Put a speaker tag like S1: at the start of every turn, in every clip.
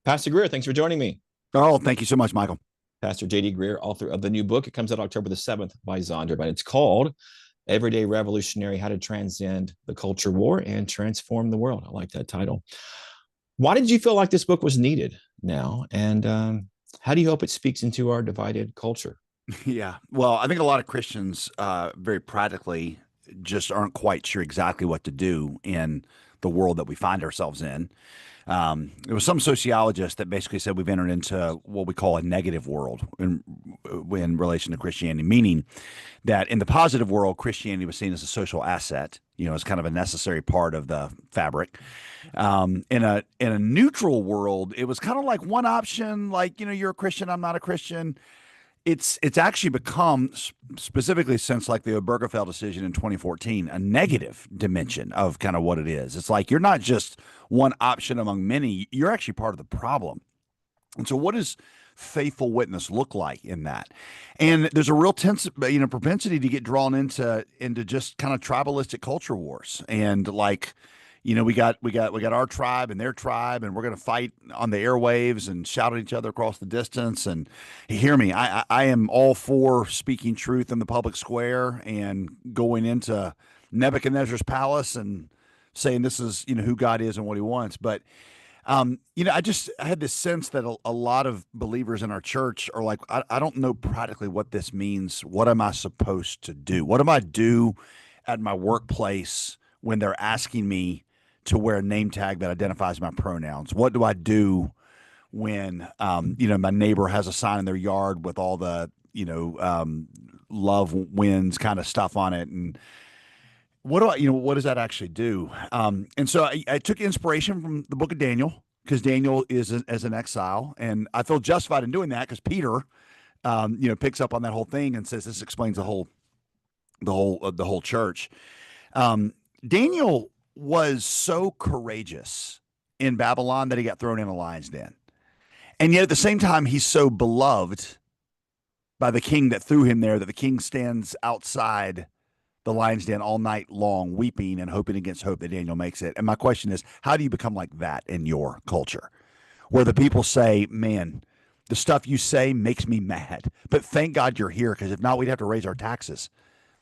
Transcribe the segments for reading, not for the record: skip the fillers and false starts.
S1: Pastor Greer, thanks for joining me.
S2: Oh, thank you so much, Michael.
S1: Pastor J.D. Greer, author of the new book. It comes out October the 7th by Zondervan. It's called Everyday Revolutionary: How to Transcend the Culture War and Transform the World. I like that title. Why did you feel like this book was needed now? And how do you hope it speaks into our divided culture?
S2: Yeah. Well, I think a lot of Christians, very practically, just aren't quite sure exactly what to do in the world that we find ourselves in. There was some sociologist that basically said we've entered into what we call a negative world in relation to Christianity, meaning that in the positive world, Christianity was seen as a social asset, as kind of a necessary part of the fabric. In a neutral world, it was kind of like one option, like you're a Christian, I'm not a Christian. It's actually become specifically since like the Obergefell decision in 2014 a negative dimension of kind of what it is. It's like you're not just one option among many, you're actually part of the problem. And so what does faithful witness look like in that? And there's a real propensity to get drawn into just kind of tribalistic culture wars and like we got our tribe and their tribe, and we're going to fight on the airwaves and shout at each other across the distance. And hear me, I am all for speaking truth in the public square and going into Nebuchadnezzar's palace and saying this is who God is and what He wants. But I had this sense that a lot of believers in our church are like, I don't know practically what this means. What am I supposed to do? What do I do at my workplace when they're asking me to wear a name tag that identifies my pronouns? What do I do when, my neighbor has a sign in their yard with all the, love wins kind of stuff on it? And what does that actually do? And so I took inspiration from the book of Daniel because Daniel is as an exile, and I feel justified in doing that because Peter, picks up on that whole thing and says this explains the whole church. Daniel was so courageous in Babylon that he got thrown in a lion's den, and yet at the same time he's so beloved by the king that threw him there that the king stands outside the lion's den all night long, weeping and hoping against hope that Daniel makes it. And my question is, how do you become like that in your culture, where the people say, "Man, the stuff you say makes me mad, but thank God you're here because if not, we'd have to raise our taxes."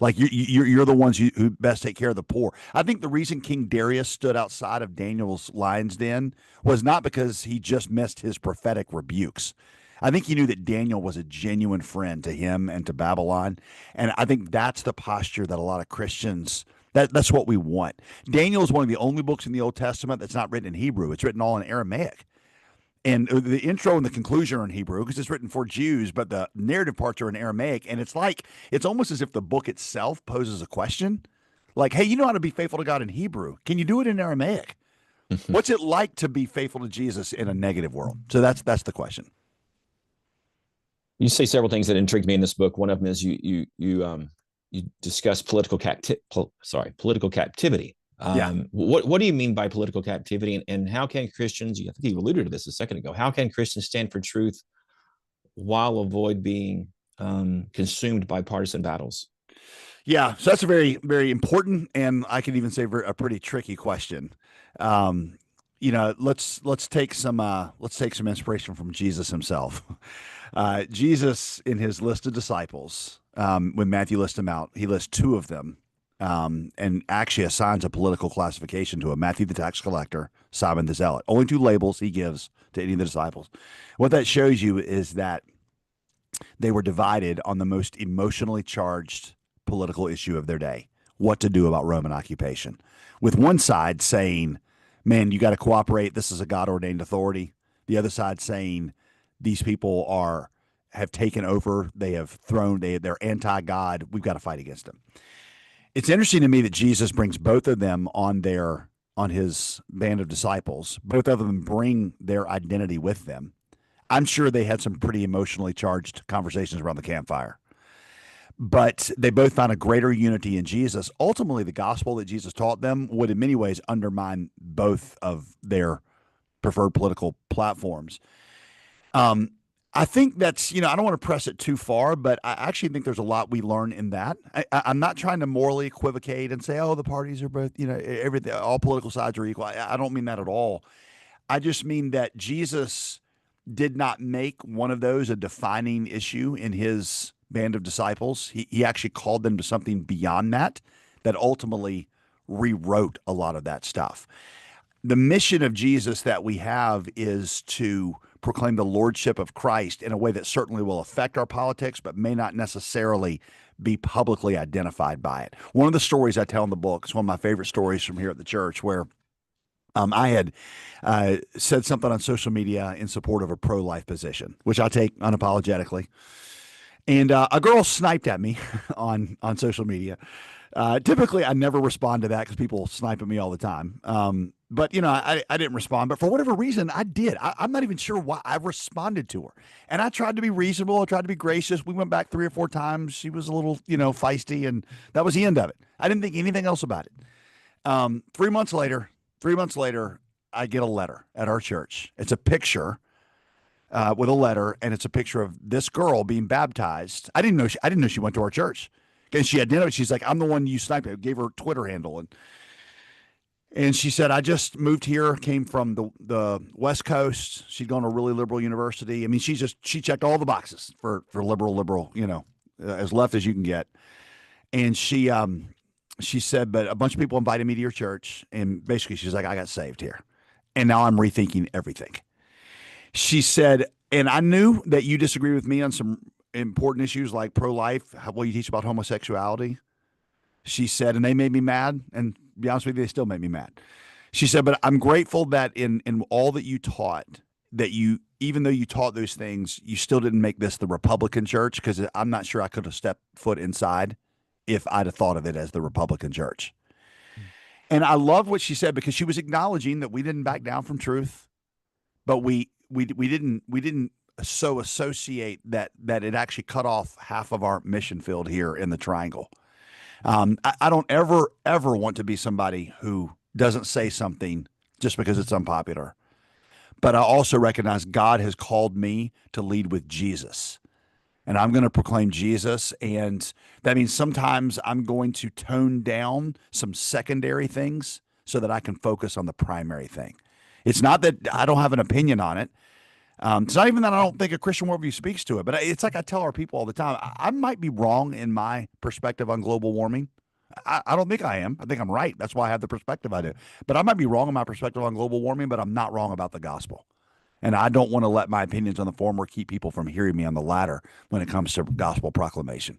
S2: Like you're the ones who best take care of the poor. I think the reason King Darius stood outside of Daniel's lion's den was not because he just missed his prophetic rebukes. I think he knew that Daniel was a genuine friend to him and to Babylon. And I think that's the posture that a lot of Christians, that's what we want. Daniel is one of the only books in the Old Testament that's not written in Hebrew. It's written all in Aramaic. And the intro and the conclusion are in Hebrew because it's written for Jews, but the narrative parts are in Aramaic. And it's almost as if the book itself poses a question like, hey, you know how to be faithful to God in Hebrew. Can you do it in Aramaic? What's it like to be faithful to Jesus in a negative world? So that's the question.
S1: You say several things that intrigued me in this book. One of them is you discuss political captivity.
S2: Yeah.
S1: What do you mean by political captivity, and how can Christians? I think you alluded to this a second ago. How can Christians stand for truth while avoid being consumed by partisan battles?
S2: Yeah, so that's a very, very important, and I could even say a pretty tricky question. Um, let's take some inspiration from Jesus himself. Jesus, in his list of disciples, when Matthew lists them out, he lists two of them, and actually assigns a political classification to him: Matthew the tax collector, Simon the zealot. Only two labels he gives to any of the disciples. What that shows you is that they were divided on the most emotionally charged political issue of their day: what to do about Roman occupation. With one side saying, man, you got to cooperate. This is a God ordained authority. The other side saying, these people have taken over. They're anti-God. We've got to fight against them. It's interesting to me that Jesus brings both of them on his band of disciples. Both of them bring their identity with them. I'm sure they had some pretty emotionally charged conversations around the campfire, but they both found a greater unity in Jesus. Ultimately, the gospel that Jesus taught them would in many ways undermine both of their preferred political platforms. Um, I think I don't want to press it too far, but I actually think there's a lot we learn in that. I'm not trying to morally equivocate and say, oh, the parties are both, everything, all political sides are equal. I don't mean that at all. I just mean that Jesus did not make one of those a defining issue in his band of disciples. He actually called them to something beyond that, that ultimately rewrote a lot of that stuff. The mission of Jesus that we have is to proclaim the lordship of Christ in a way that certainly will affect our politics, but may not necessarily be publicly identified by it. One of the stories I tell in the book is one of my favorite stories from here at the church, where I had said something on social media in support of a pro-life position, which I take unapologetically. And a girl sniped at me on social media. Typically, I never respond to that because people snipe at me all the time. But, I didn't respond. But for whatever reason, I did. I'm not even sure why I responded to her. And I tried to be reasonable. I tried to be gracious. We went back 3 or 4 times. She was a little, feisty. And that was the end of it. I didn't think anything else about it. 3 months later, I get a letter at our church. It's a picture with a letter, and it's a picture of this girl being baptized. I didn't know she went to our church. And she identified. She's like, "I'm the one you sniped." I gave her Twitter handle, and she said, "I just moved here, came from the West Coast. She'd gone to a really liberal university. I mean, she checked all the boxes for liberal, as left as you can get." And she said, "But a bunch of people invited me to your church, and basically, she's like, I got saved here, and now I'm rethinking everything." She said, "And I knew that you disagree with me on some important issues like pro-life, what you teach about homosexuality." She said, "And they made me mad. And to be honest with you, they still made me mad." She said, "But I'm grateful that in all that you taught, that even though you taught those things, you still didn't make this the Republican church, because I'm not sure I could have stepped foot inside if I'd have thought of it as the Republican church." And I love what she said, because she was acknowledging that we didn't back down from truth, but we didn't so associate that it actually cut off half of our mission field here in the Triangle. I don't ever want to be somebody who doesn't say something just because it's unpopular. But I also recognize God has called me to lead with Jesus. And I'm going to proclaim Jesus. And that means sometimes I'm going to tone down some secondary things so that I can focus on the primary thing. It's not that I don't have an opinion on it. It's not even that I don't think a Christian worldview speaks to it, but it's like I tell our people all the time, I might be wrong in my perspective on global warming. I don't think I am. I think I'm right. That's why I have the perspective I do. But I might be wrong in my perspective on global warming, but I'm not wrong about the gospel. And I don't want to let my opinions on the former keep people from hearing me on the latter when it comes to gospel proclamation.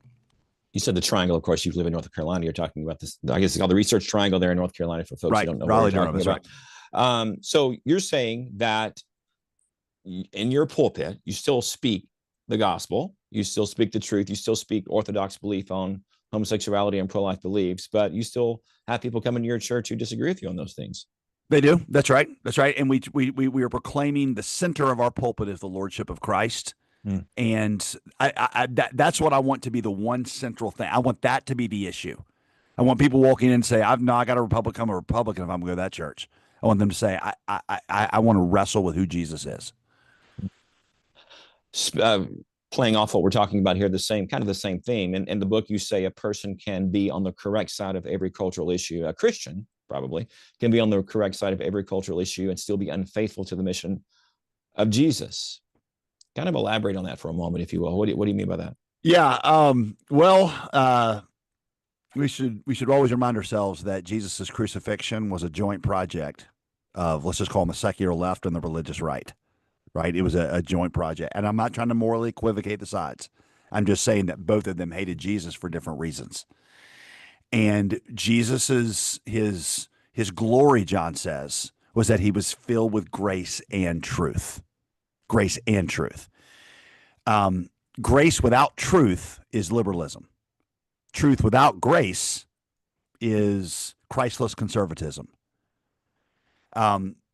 S1: You said the Triangle. Of course, you live in North Carolina. You're talking about this, I guess it's called the Research Triangle there in North Carolina, for folks who don't know
S2: Raleigh,
S1: what you're
S2: Durham,
S1: talking about.
S2: right.
S1: So you're saying that in your pulpit, you still speak the gospel, you still speak the truth, you still speak Orthodox belief on homosexuality and pro-life beliefs, but you still have people come into your church who disagree with you on those things.
S2: They do. That's right. That's right. And we are proclaiming the center of our pulpit is the lordship of Christ. And that's what I want to be, the one central thing. I want that to be the issue. I want people walking in and say, I got a Republican. I'm a Republican if I'm going to go to that church. I want them to say, I want to wrestle with who Jesus is.
S1: Playing off what we're talking about here, the same theme. In the book, you say a person can be on the correct side of every cultural issue. A Christian probably can be on the correct side of every cultural issue and still be unfaithful to the mission of Jesus. Kind of elaborate on that for a moment, if you will. What do you mean by that?
S2: Yeah. We should always remind ourselves that Jesus's crucifixion was a joint project of, let's just call them the secular left and the religious right. Right. It was a joint project. And I'm not trying to morally equivocate the sides. I'm just saying that both of them hated Jesus for different reasons. And Jesus's his glory, John says, was that he was filled with grace and truth. Grace and truth. Grace without truth is liberalism. Truth without grace is Christless conservatism.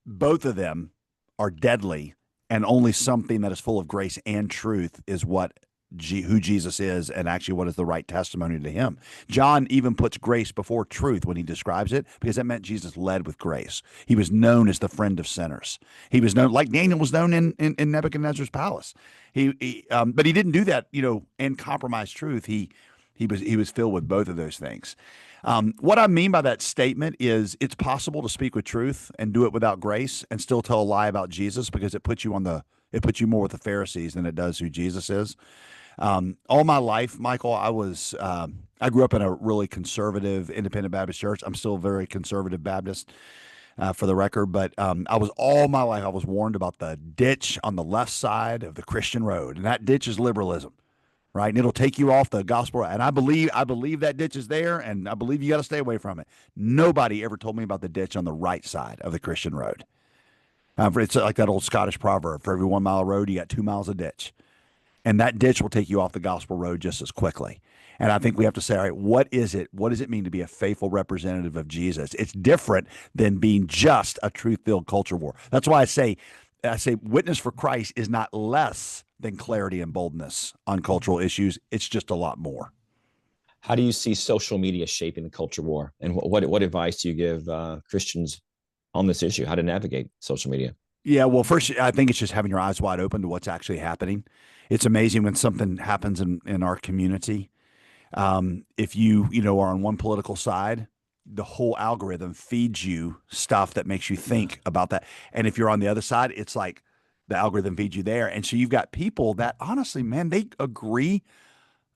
S2: Both of them are deadly. And only something that is full of grace and truth is who Jesus is, and actually what is the right testimony to him. John even puts grace before truth when he describes it, because that meant Jesus led with grace. He was known as the friend of sinners. He was known, like Daniel was known in Nebuchadnezzar's palace. But he didn't do that, and compromise truth. He was filled with both of those things. What I mean by that statement is it's possible to speak with truth and do it without grace and still tell a lie about Jesus, because it puts you more with the Pharisees than it does who Jesus is. All my life, Michael, I grew up in a really conservative independent Baptist church. I'm still a very conservative Baptist, for the record, but all my life I was warned about the ditch on the left side of the Christian road, and that ditch is liberalism, right? And it'll take you off the gospel. And I believe that ditch is there, and I believe you got to stay away from it. Nobody ever told me about the ditch on the right side of the Christian road. It's like that old Scottish proverb: for every 1 mile of road, you got 2 miles of ditch. And that ditch will take you off the gospel road just as quickly. And I think we have to say, all right, what is it? What does it mean to be a faithful representative of Jesus? It's different than being just a truth-filled culture war. That's why I say witness for Christ is not less than clarity and boldness on cultural issues. It's just a lot more.
S1: How do you see social media shaping the culture war? And what advice do you give Christians on this issue, how to navigate social media?
S2: Yeah, well, first, I think it's just having your eyes wide open to what's actually happening. It's amazing when something happens in our community. If you are on one political side, the whole algorithm feeds you stuff that makes you think about that. And if you're on the other side, it's like the algorithm feeds you there. And so you've got people that honestly, man, they agree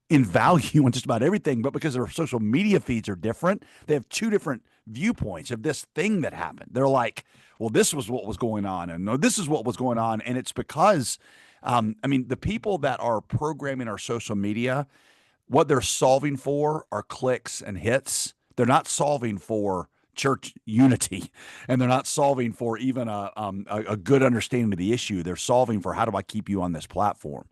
S2: in value on just about everything, but because their social media feeds are different, they have two different viewpoints of this thing that happened. They're like, well, this was what was going on, and no, this is what was going on. And it's because, the people that are programming our social media, what they're solving for are clicks and hits. They're not solving for church unity, and they're not solving for even a good understanding of the issue. They're solving for, how do I keep you on this platform?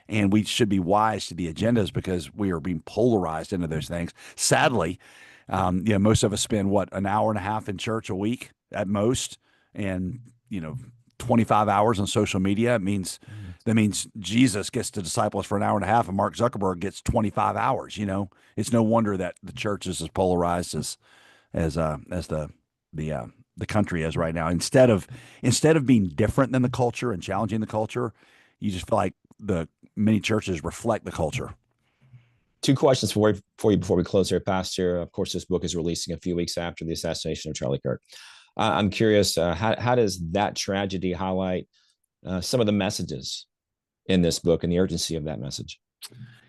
S2: And we should be wise to the agendas, because we are being polarized into those things. Sadly, most of us spend an hour and a half in church a week at most, and 25 hours on social media. That means Jesus gets to disciple us for an hour and a half, and Mark Zuckerberg gets 25 hours. It's no wonder that the church is as polarized as the country is right now. Instead of being different than the culture and challenging the culture, you just feel like the many churches reflect the culture.
S1: Two questions for you before we close here, Pastor. Of course, this book is releasing a few weeks after the assassination of Charlie Kirk. I'm curious, how does that tragedy highlight some of the messages in this book and the urgency of that message?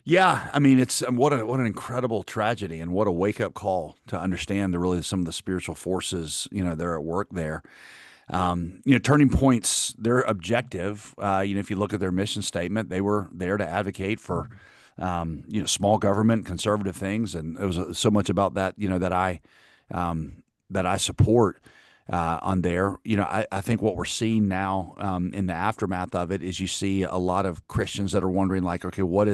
S2: Yeah, it's what an incredible tragedy, and what a wake up call to understand some of the spiritual forces they're at work there. Turning Point's their objective. If you look at their mission statement, they were there to advocate for small government, conservative things, and it was so much about that that I support on there. I think what we're seeing now in the aftermath of it is you see a lot of Christians that are wondering, like, okay, we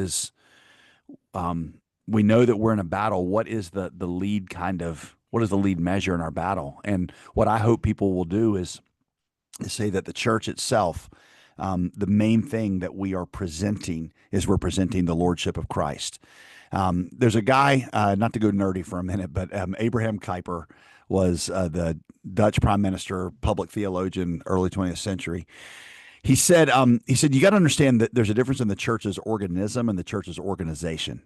S2: know that we're in a battle. What is the lead measure in our battle? And what I hope people will do is say that the church itself, the main thing that we are presenting is we're presenting the lordship of Christ. There's a guy, not to go nerdy for a minute, but Abraham Kuyper was the Dutch prime minister, public theologian, early 20th century. He said, you got to understand that there's a difference in the church's organism and the church's organization.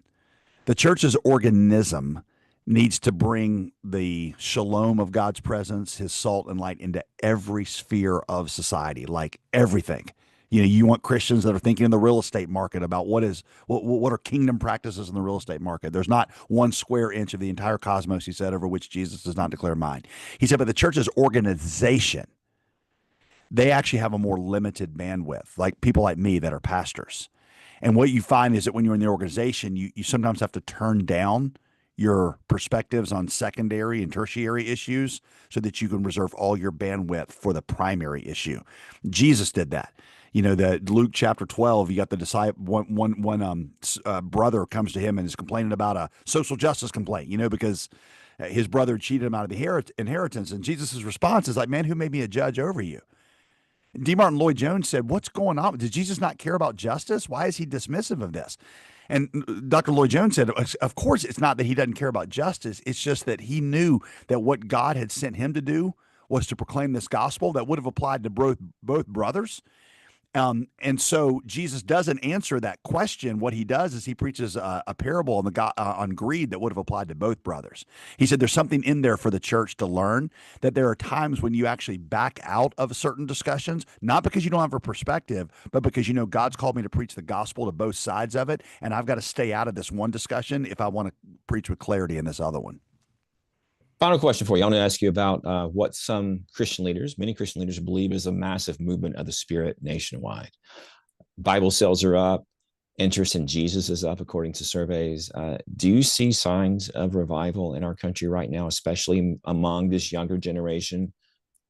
S2: The church's organism needs to bring the shalom of God's presence, his salt and light, into every sphere of society, like everything. You want Christians that are thinking in the real estate market about what are kingdom practices in the real estate market. There's not one square inch of the entire cosmos, he said, over which Jesus does not declare mine. He said, but the church's organization, they actually have a more limited bandwidth, like people like me that are pastors. And what you find is that when you're in the organization, you sometimes have to turn down your perspectives on secondary and tertiary issues so that you can reserve all your bandwidth for the primary issue. Jesus did that. The Luke chapter 12, you got the disciple, one brother comes to him and is complaining about a social justice complaint, because his brother cheated him out of the inheritance. And Jesus' response is like, man, who made me a judge over you? D. Martin Lloyd-Jones said, what's going on? Did Jesus not care about justice? Why is he dismissive of this? And Dr. Lloyd-Jones said, of course, it's not that he doesn't care about justice. It's just that he knew that what God had sent him to do was to proclaim this gospel that would have applied to both brothers. And so Jesus doesn't answer that question. What he does is he preaches a parable on on greed that would have applied to both brothers. He said there's something in there for the church to learn, that there are times when you actually back out of certain discussions, not because you don't have a perspective, but because you know God's called me to preach the gospel to both sides of it, and I've got to stay out of this one discussion if I want to preach with clarity in this other one.
S1: Final question for you. I want to ask you about what many Christian leaders believe is a massive movement of the Spirit nationwide. Bible sales are up. Interest in Jesus is up, according to surveys. Do you see signs of revival in our country right now, especially among this younger generation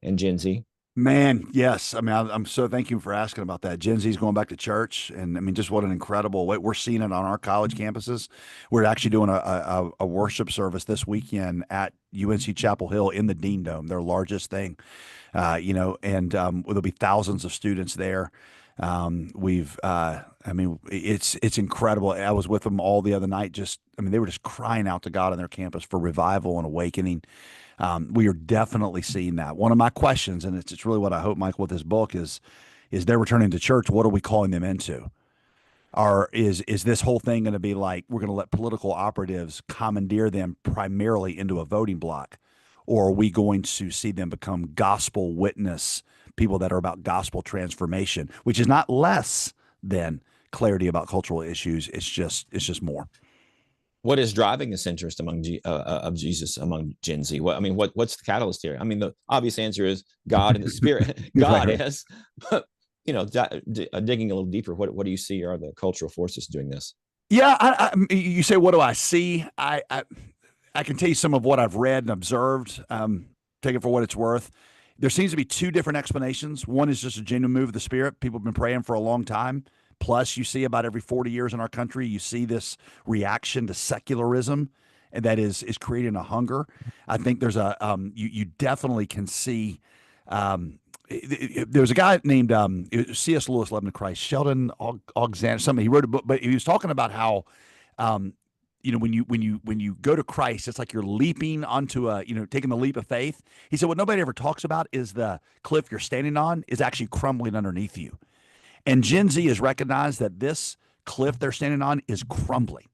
S1: and Gen Z?
S2: Man, yes. I mean, I'm so thank you for asking about that. Gen Z is going back to church, and I mean, just what an incredible way we're seeing it on our college campuses. We're actually doing a worship service this weekend at UNC Chapel Hill in the Dean Dome, their largest thing. And there'll be thousands of students there. I mean, it's incredible. I was with them all the other night. They were just crying out to God on their campus for revival and awakening. We are definitely seeing that. One of my questions, and it's really what I hope, Michael, with this book is they're returning to church. What are we calling them into? Is this whole thing going to be like we're going to let political operatives commandeer them primarily into a voting block? Or are we going to see them become gospel witness people that are about gospel transformation, which is not less than clarity about cultural issues. It's just more.
S1: What is driving this interest of Jesus among Gen Z? What's the catalyst here? I mean, the obvious answer is God and the Spirit. God
S2: Right.
S1: is, but digging a little deeper, what do you see are the cultural forces doing this?
S2: Yeah, you say, what do I see? I can tell you some of what I've read and observed. Take it for what it's worth. There seems to be two different explanations. One is just a genuine move of the Spirit. People have been praying for a long time. Plus, you see about every 40 years in our country, you see this reaction to secularism, and that is creating a hunger. I think there's you definitely can see. There was a guy named C.S. Lewis, Love and Christ, Sheldon Alexander, something. He wrote a book, but he was talking about how when you go to Christ, it's like you're leaping onto taking the leap of faith. He said what nobody ever talks about is the cliff you're standing on is actually crumbling underneath you. And Gen Z has recognized that this cliff they're standing on is crumbling.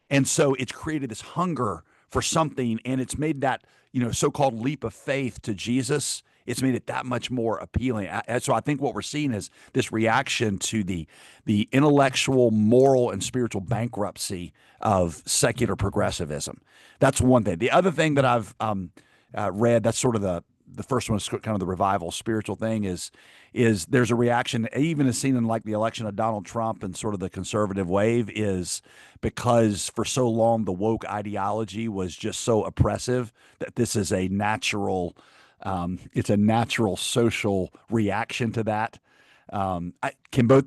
S2: And so it's created this hunger for something, and it's made that, so-called leap of faith to Jesus, it's made it that much more appealing. So I think what we're seeing is this reaction to the intellectual, moral, and spiritual bankruptcy of secular progressivism. That's one thing. The other thing that I've read, that's sort of the first one is kind of the revival spiritual thing is there's a reaction, even as seen in like the election of Donald Trump and sort of the conservative wave, is because for so long the woke ideology was just so oppressive that this is a natural social reaction to that. Both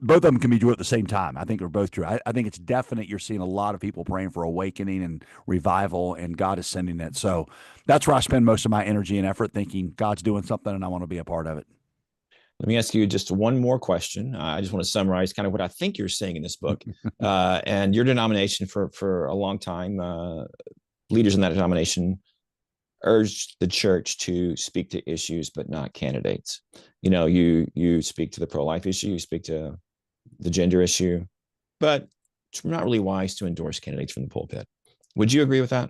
S2: of them can be true at the same time. I think they're both true. I think it's definite. You're seeing a lot of people praying for awakening and revival, and God is sending it. So that's where I spend most of my energy and effort, thinking God's doing something and I want to be a part of it.
S1: Let me ask you just one more question. I just want to summarize kind of what I think you're saying in this book. And your denomination for a long time, leaders in that denomination urged the church to speak to issues but not candidates. You speak to the pro-life issue, you speak to the gender issue, but it's not really wise to endorse candidates from the pulpit. Would you agree with that?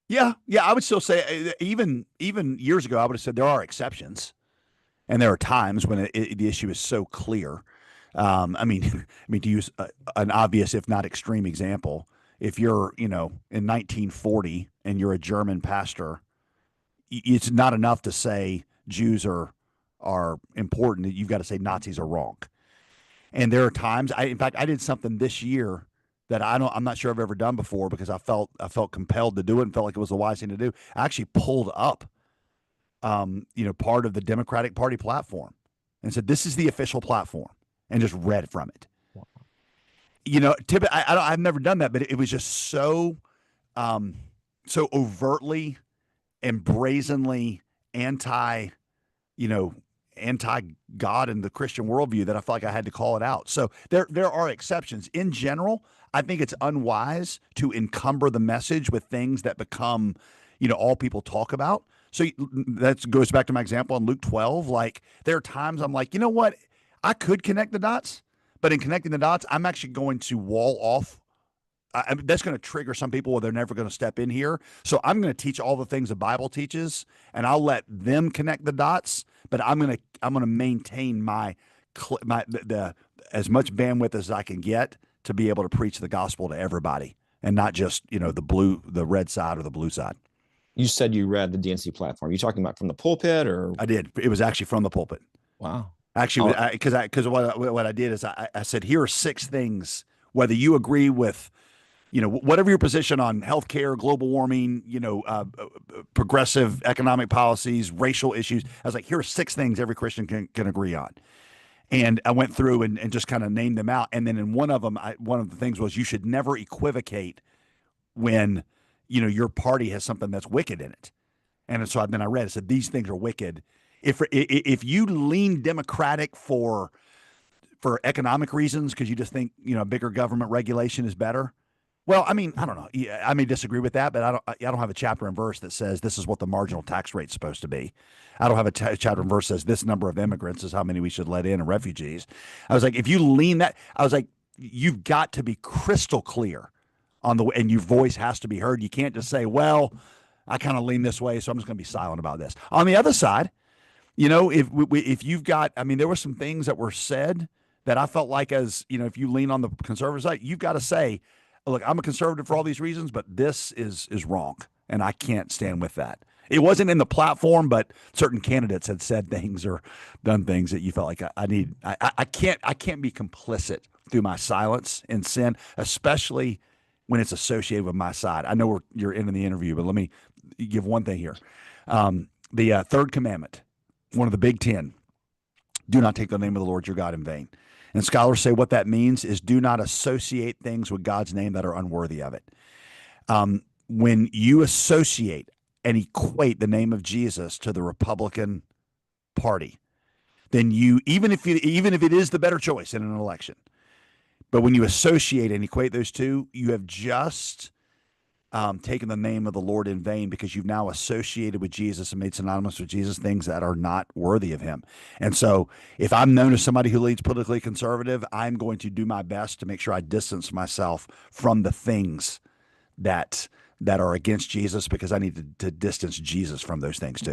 S2: Yeah, I would still say even years ago I would have said there are exceptions, and there are times when the issue is so clear. To use an obvious, if not extreme, example, if you're in 1940 and you're a German pastor, it's not enough to say Jews are important. You've got to say Nazis are wrong. And there are times, in fact, I did something this year that I'm not sure I've ever done before, because I felt compelled to do it and felt like it was the wise thing to do. I actually pulled up, part of the Democratic Party platform and said, "This is the official platform," and just read from it. Wow. I've never done that, but it was just so overtly and brazenly anti God and the Christian worldview that I felt like I had to call it out. So there are exceptions. In general, I think it's unwise to encumber the message with things that become, all people talk about. So that goes back to my example on Luke 12. Like, there are times I'm like, you know what? I could connect the dots, but in connecting the dots, I'm actually going to wall off. I mean, that's going to trigger some people where they're never going to step in here. So I'm going to teach all the things the Bible teaches, and I'll let them connect the dots. But I'm going to maintain the as much bandwidth as I can get to be able to preach the gospel to everybody, and not just the red side or the blue side.
S1: You said you read the DNC platform. You talking about from the pulpit or?
S2: I did. It was actually from the pulpit.
S1: Wow.
S2: Actually, because what I did is I said, here are 6 things, whether you agree with, whatever your position on healthcare, global warming, progressive economic policies, racial issues. I was like, here are 6 things every Christian can agree on. And I went through and just kind of named them out. And then in one of them, one of the things was you should never equivocate when, your party has something that's wicked in it. And so then I read, it said, these things are wicked. If you lean Democratic for economic reasons because you just think bigger government regulation is better, well, I mean, I don't know. Yeah, I may disagree with that, but I don't have a chapter and verse that says this is what the marginal tax rate's supposed to be. I don't have a chapter and verse that says this number of immigrants is how many we should let in and refugees. I was like, if you lean that, I was like, you've got to be crystal clear and your voice has to be heard. You can't just say, well, I kind of lean this way, so I'm just going to be silent about this. On the other side, if you've got, I mean, there were some things that were said that I felt like if you lean on the conservative side, you've got to say, look, I'm a conservative for all these reasons, but this is wrong, and I can't stand with that. It wasn't in the platform, but certain candidates had said things or done things that you felt like I can't be complicit through my silence in sin, especially when it's associated with my side. I know you're ending the interview, but let me give one thing here. The third commandment, one of the big 10, do not take the name of the Lord your God in vain. And scholars say what that means is do not associate things with God's name that are unworthy of it. When you associate and equate the name of Jesus to the Republican Party, then even if it is the better choice in an election, but when you associate and equate those two, you have just taken the name of the Lord in vain because you've now associated with Jesus and made synonymous with Jesus things that are not worthy of him. And so if I'm known as somebody who leads politically conservative, I'm going to do my best to make sure I distance myself from the things that are against Jesus because I need to distance Jesus from those things too.